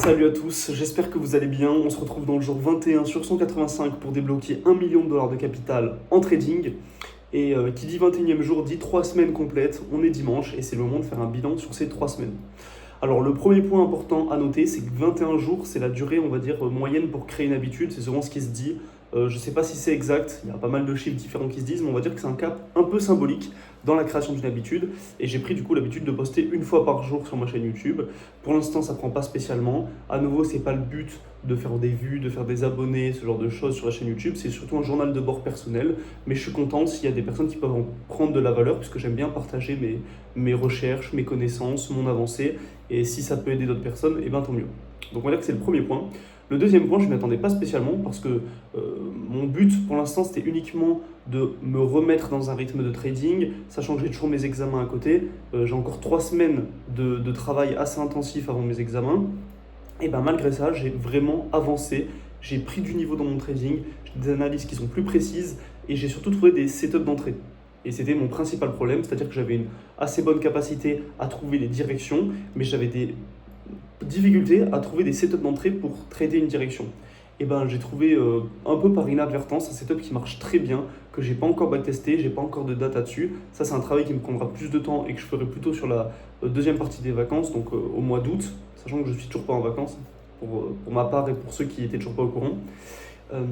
Salut à tous, j'espère que vous allez bien. On se retrouve dans le jour 21 sur 185 pour débloquer 1 million de dollars de capital en trading. Et qui dit 21e jour dit 3 semaines complètes. On est dimanche et c'est le moment de faire un bilan sur ces 3 semaines. Alors le premier point important à noter, c'est que 21 jours, c'est la durée, on va dire, moyenne pour créer une habitude. C'est souvent ce qui se dit. Je ne sais pas si c'est exact, il y a pas mal de chiffres différents qui se disent, mais on va dire que c'est un cap un peu symbolique dans la création d'une habitude. Et j'ai pris du coup l'habitude de poster une fois par jour sur ma chaîne YouTube. Pour l'instant, ça prend pas spécialement. À nouveau, c'est pas le but de faire des vues, de faire des abonnés, ce genre de choses sur la chaîne YouTube. C'est surtout un journal de bord personnel. Mais je suis content s'il y a des personnes qui peuvent en prendre de la valeur, puisque j'aime bien partager mes recherches, mes connaissances, mon avancée. Et si ça peut aider d'autres personnes, et bien tant mieux. Donc on va dire que c'est le premier point. Le deuxième point, je ne m'y attendais pas spécialement parce que mon but pour l'instant c'était uniquement de me remettre dans un rythme de trading, sachant que j'ai toujours mes examens à côté. J'ai encore 3 semaines de travail assez intensif avant mes examens. Et bien malgré ça, j'ai vraiment avancé. J'ai pris du niveau dans mon trading, j'ai des analyses qui sont plus précises et j'ai surtout trouvé des setups d'entrée. Et c'était mon principal problème, c'est-à-dire que j'avais une assez bonne capacité à trouver les directions, mais j'avais des difficulté à trouver des setups d'entrée pour trader une direction. Et ben j'ai trouvé un peu par inadvertance un setup qui marche très bien, que j'ai pas encore backtesté, j'ai pas encore de data dessus. Ça c'est un travail qui me prendra plus de temps et que je ferai plutôt sur la deuxième partie des vacances, donc au mois d'août, sachant que je suis toujours pas en vacances pour ma part et pour ceux qui étaient toujours pas au courant. Euh,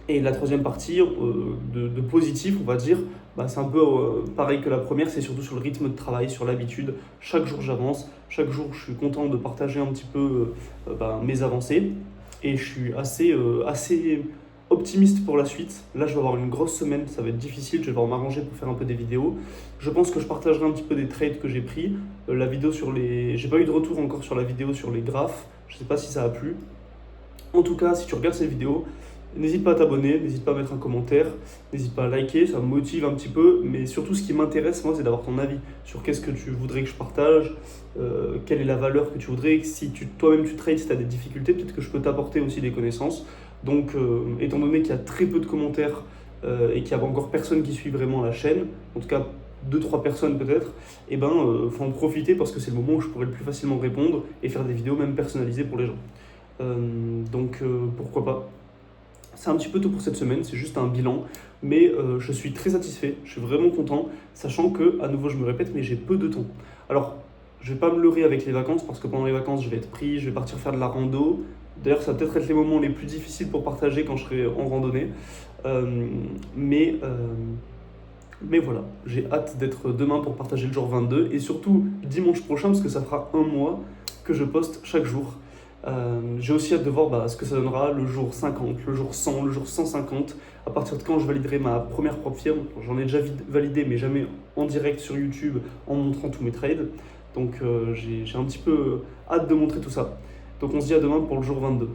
et la troisième partie de positif, on va dire, bah, c'est un peu pareil que la première, c'est surtout sur le rythme de travail, sur l'habitude. Chaque jour j'avance, chaque jour je suis content de partager un petit peu mes avancées. Et je suis assez optimiste pour la suite. Là je vais avoir une grosse semaine, ça va être difficile, je vais devoir m'arranger pour faire un peu des vidéos. Je pense que je partagerai un petit peu des trades que j'ai pris. La vidéo sur les... J'ai pas eu de retour encore sur la vidéo sur les graphes, je sais pas si ça a plu. En tout cas, si tu regardes cette vidéo, n'hésite pas à t'abonner, n'hésite pas à mettre un commentaire, n'hésite pas à liker, ça me motive un petit peu, mais surtout ce qui m'intéresse, moi, c'est d'avoir ton avis sur qu'est-ce que tu voudrais que je partage, quelle est la valeur que tu voudrais, si toi-même tu trades, si tu as des difficultés, peut-être que je peux t'apporter aussi des connaissances. Donc, étant donné qu'il y a très peu de commentaires et qu'il n'y a encore personne qui suit vraiment la chaîne, en tout cas 2-3 personnes peut-être, et ben, faut en profiter parce que c'est le moment où je pourrais le plus facilement répondre et faire des vidéos même personnalisées pour les gens. Pourquoi pas. C'est un petit peu tout pour cette semaine, c'est juste un bilan, mais je suis très satisfait, je suis vraiment content, sachant que, à nouveau je me répète, mais j'ai peu de temps. Alors, je vais pas me leurrer avec les vacances, parce que pendant les vacances je vais être pris, je vais partir faire de la rando. D'ailleurs, ça va peut-être être les moments les plus difficiles pour partager quand je serai en randonnée. Euh, mais, euh, mais voilà, j'ai hâte d'être demain pour partager le jour 22, et surtout dimanche prochain, parce que ça fera un mois que je poste chaque jour. J'ai aussi hâte de voir ce que ça donnera le jour 50, le jour 100, le jour 150, à partir de quand je validerai ma première propre firme. J'en ai déjà validé, mais jamais en direct sur YouTube en montrant tous mes trades. Donc j'ai un petit peu hâte de montrer tout ça. Donc on se dit à demain pour le jour 22.